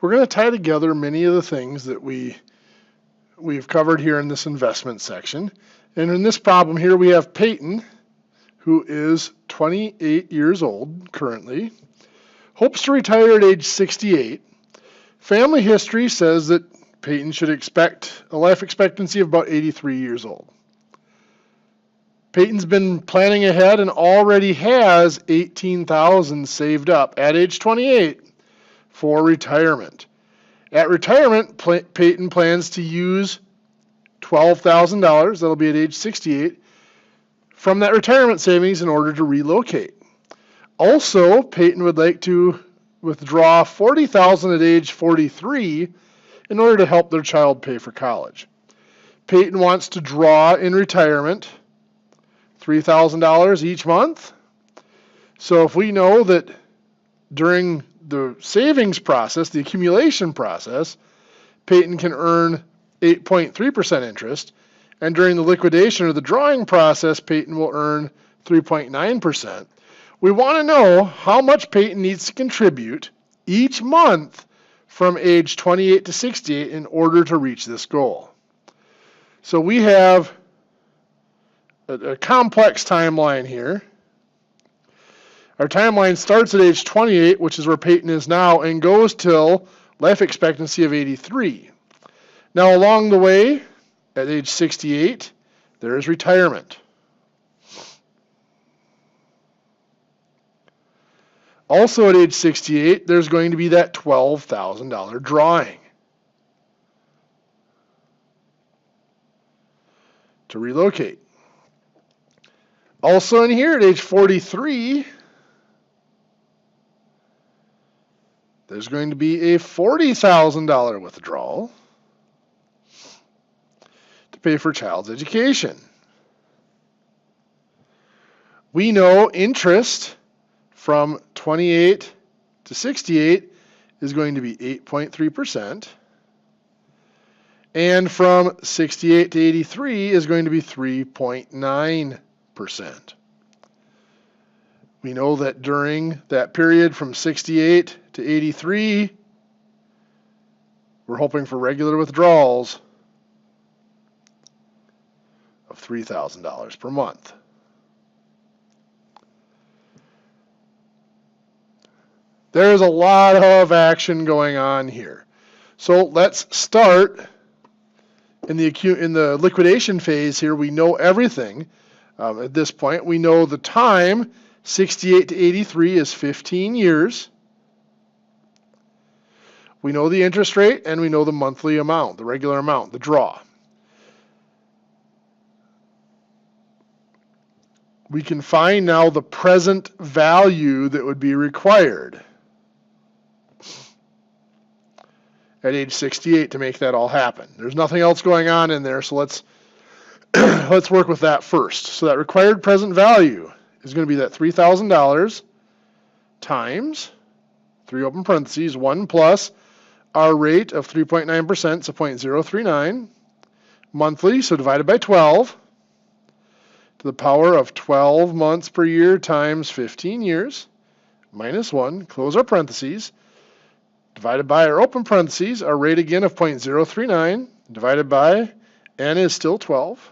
we're going to tie together many of the things that we've covered here in this investment section. And in this problem here, we have Peyton, who is 28 years old currently, hopes to retire at age 68. Family history says that Peyton should expect a life expectancy of about 83 years old. Peyton's been planning ahead and already has $18,000 saved up at age 28 for retirement. At retirement, Peyton plans to use $12,000, that'll be at age 68, from that retirement savings in order to relocate. Also, Peyton would like to withdraw $40,000 at age 43 in order to help their child pay for college. Peyton wants to draw in retirement $3,000 each month. So if we know that during the savings process, the accumulation process, Peyton can earn 8.3% interest, and during the liquidation or the drawing process, Peyton will earn 3.9%. We want to know how much Peyton needs to contribute each month from age 28 to 68 in order to reach this goal. So we have a complex timeline here. Our timeline starts at age 28, which is where Peyton is now, and goes till life expectancy of 83. Now along the way, at age 68, there is retirement. Also at age 68, there's going to be that $12,000 drawing to relocate. Also in here at age 43, there's going to be a $40,000 withdrawal to pay for child's education. We know interest from 28 to 68 is going to be 8.3%, and from 68 to 83 is going to be 3.9%. We know that during that period from 68 to 83, we're hoping for regular withdrawals of $3,000 per month. There's a lot of action going on here. So let's start in the liquidation phase here. We know everything at this point. We know the time, 68 to 83 is 15 years. We know the interest rate, and we know the monthly amount, the regular amount, the draw. We can find now the present value that would be required at age 68 to make that all happen. There's nothing else going on in there, so let's work with that first. So that required present value is going to be that $3,000 times 3 open parentheses, 1 plus our rate of 3.9%, so 0.039 monthly, so divided by 12 to the power of 12 months per year times 15 years minus 1, close our parentheses, divided by our open parentheses, our rate again of 0.039, divided by n is still 12,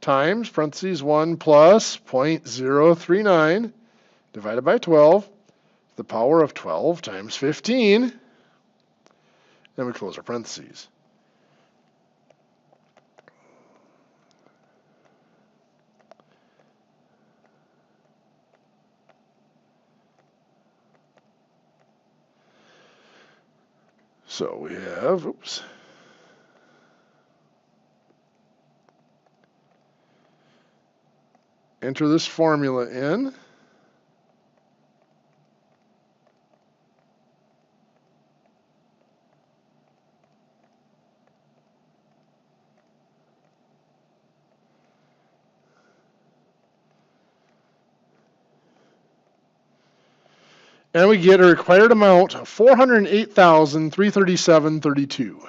times parentheses 1 plus 0.039, divided by 12, to the power of 12 times 15, and we close our parentheses. So we have, enter this formula in. And we get a required amount of $408,337.32.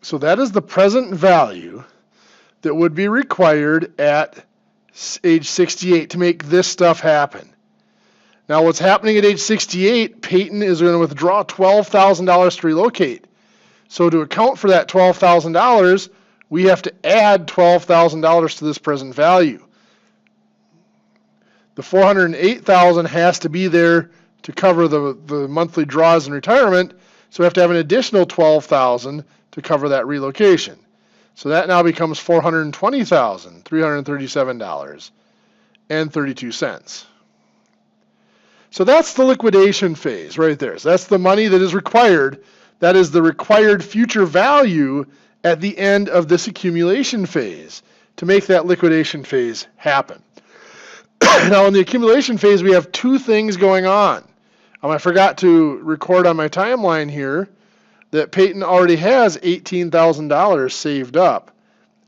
So that is the present value that would be required at age 68 to make this stuff happen. Now, what's happening at age 68, Peyton is going to withdraw $12,000 to relocate. So to account for that $12,000, we have to add $12,000 to this present value. The $408,000 has to be there to cover the monthly draws in retirement, so we have to have an additional $12,000 to cover that relocation. So that now becomes $420,337.32. So that's the liquidation phase right there. So that's the money that is required. That is the required future value at the end of this accumulation phase to make that liquidation phase happen. Now, in the accumulation phase, we have two things going on. I forgot to record on my timeline here that Peyton already has $18,000 saved up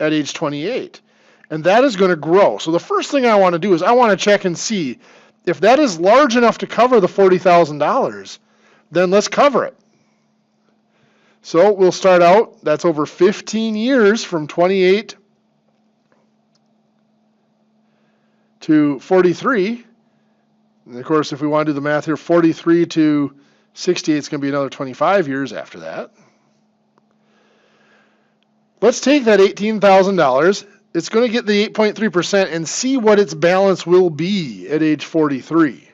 at age 28, and that is going to grow. So the first thing I want to do is I want to check and see if that is large enough to cover the $40,000, then let's cover it. So we'll start out, that's over 15 years from 28 to 43. And of course, if we want to do the math here, 43 to 68 is going to be another 25 years after that. Let's take that $18,000. It's going to get the 8.3% and see what its balance will be at age 43.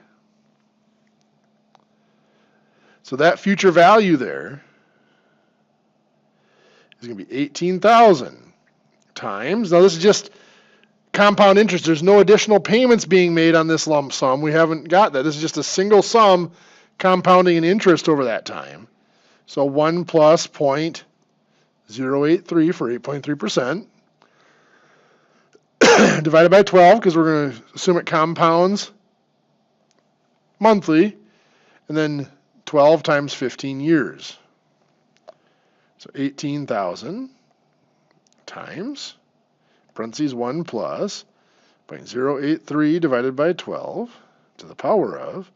So that future value there is going to be 18,000 times. Now this is just compound interest. There's no additional payments being made on this lump sum. We haven't got that. This is just a single sum compounding in interest over that time. So 1 plus 0.083 for 8.3%. Divided by 12, because we're going to assume it compounds monthly, and then 12 times 15 years. So 18,000 times, parentheses 1 plus 0.083 divided by 12 to the power of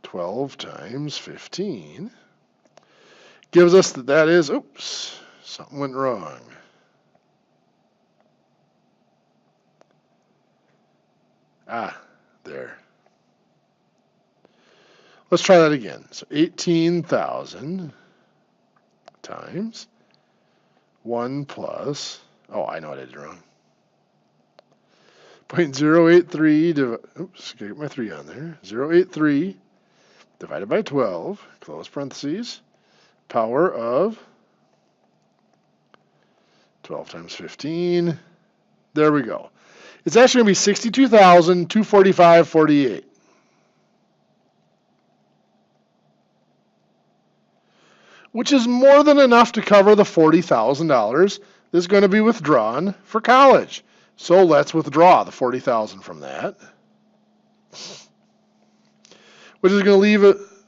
12 times 15 gives us that is, oops, something went wrong. There. Let's try that again. So 18,000 times 1 plus, I know what I did wrong. 0.083, oops, get my 3 on there. 0.83 divided by 12, close parentheses, power of 12 times 15. There we go. It's actually going to be 62,245.48. Which is more than enough to cover the $40,000 that's going to be withdrawn for college. So let's withdraw the $40,000 from that, which is going to leave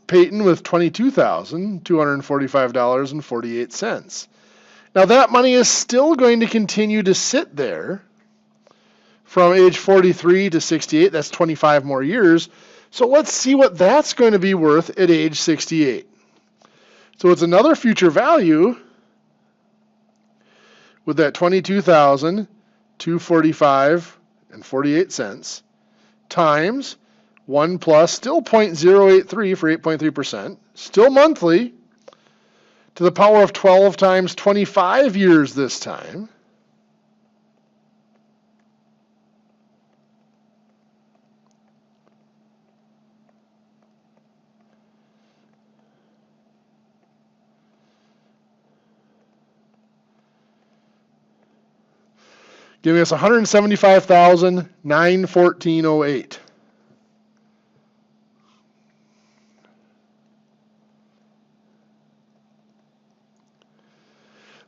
Peyton with $22,245.48. Now that money is still going to continue to sit there from age 43 to 68. That's 25 more years. So let's see what that's going to be worth at age 68. So it's another future value with that $22,245.48 times 1 plus still 0.083 for 8.3%, still monthly, to the power of 12 times 25 years this time. Giving us $175,914.08.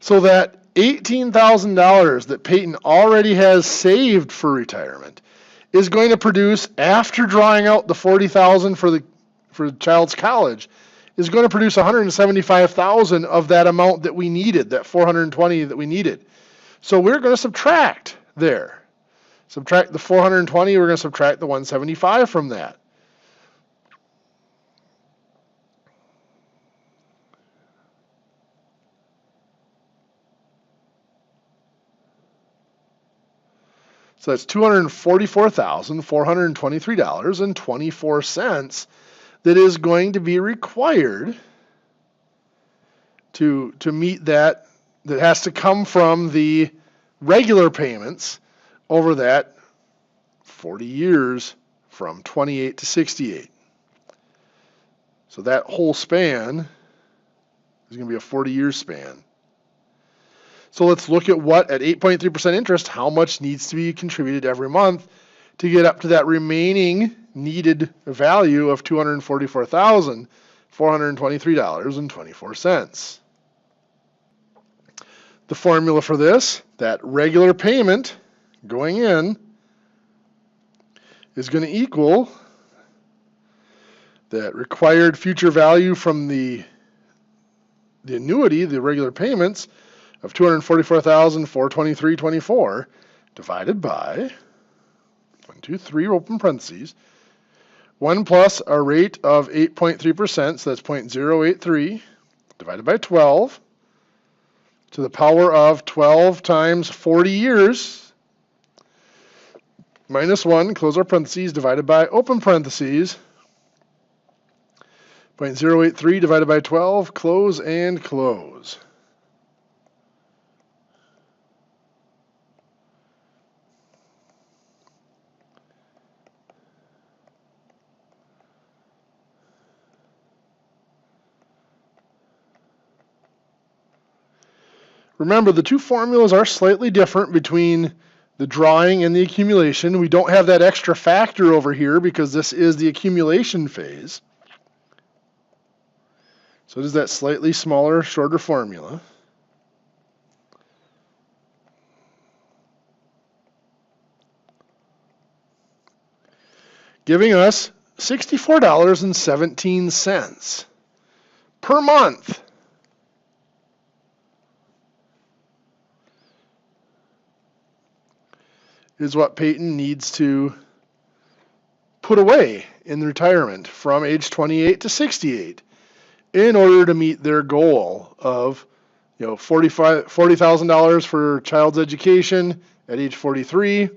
So that $18,000 that Peyton already has saved for retirement is going to produce, after drawing out the $40,000 for the child's college, is going to produce $175,000 of that amount that we needed, that $420 that we needed. So we're going to subtract there. Subtract the 420, we're going to subtract the 175 from that. So that's $244,423.24 that is going to be required to meet that has to come from the regular payments over that 40 years from 28 to 68. So that whole span is going to be a 40-year span. So let's look at what, at 8.3% interest, how much needs to be contributed every month to get up to that remaining needed value of $244,423.24. The formula for this, that regular payment going in, is going to equal that required future value from the annuity, the regular payments, of $244,423.24 divided by 1, 2, 3 open parentheses, 1 plus our rate of 8.3%, so that's 0.083 divided by 12 to the power of 12 times 40 years minus 1, close our parentheses, divided by open parentheses, 0.083 divided by 12, close and close. Remember, the two formulas are slightly different between the drawing and the accumulation. We don't have that extra factor over here because this is the accumulation phase. So it is that slightly smaller, shorter formula. Giving us $64.17 per month. Is what Peyton needs to put away in retirement from age 28 to 68 in order to meet their goal of $40,000 for child's education at age 43,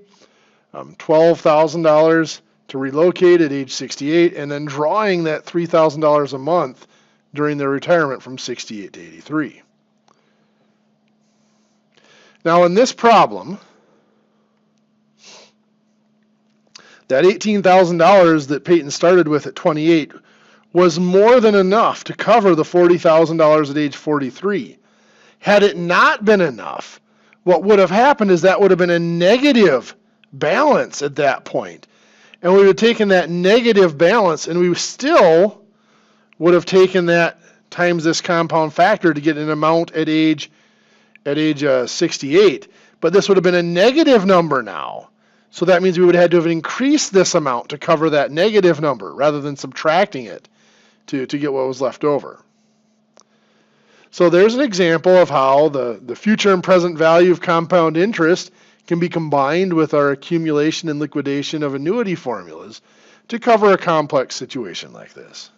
$12,000 to relocate at age 68, and then drawing that $3,000 a month during their retirement from 68 to 83. Now in this problem, that $18,000 that Peyton started with at 28 was more than enough to cover the $40,000 at age 43. Had it not been enough, what would have happened is that would have been a negative balance at that point. And we would have taken that negative balance and we still would have taken that times this compound factor to get an amount at age 68. But this would have been a negative number now. So that means we would have had to have increased this amount to cover that negative number rather than subtracting it to get what was left over. So there's an example of how the future and present value of compound interest can be combined with our accumulation and liquidation of annuity formulas to cover a complex situation like this.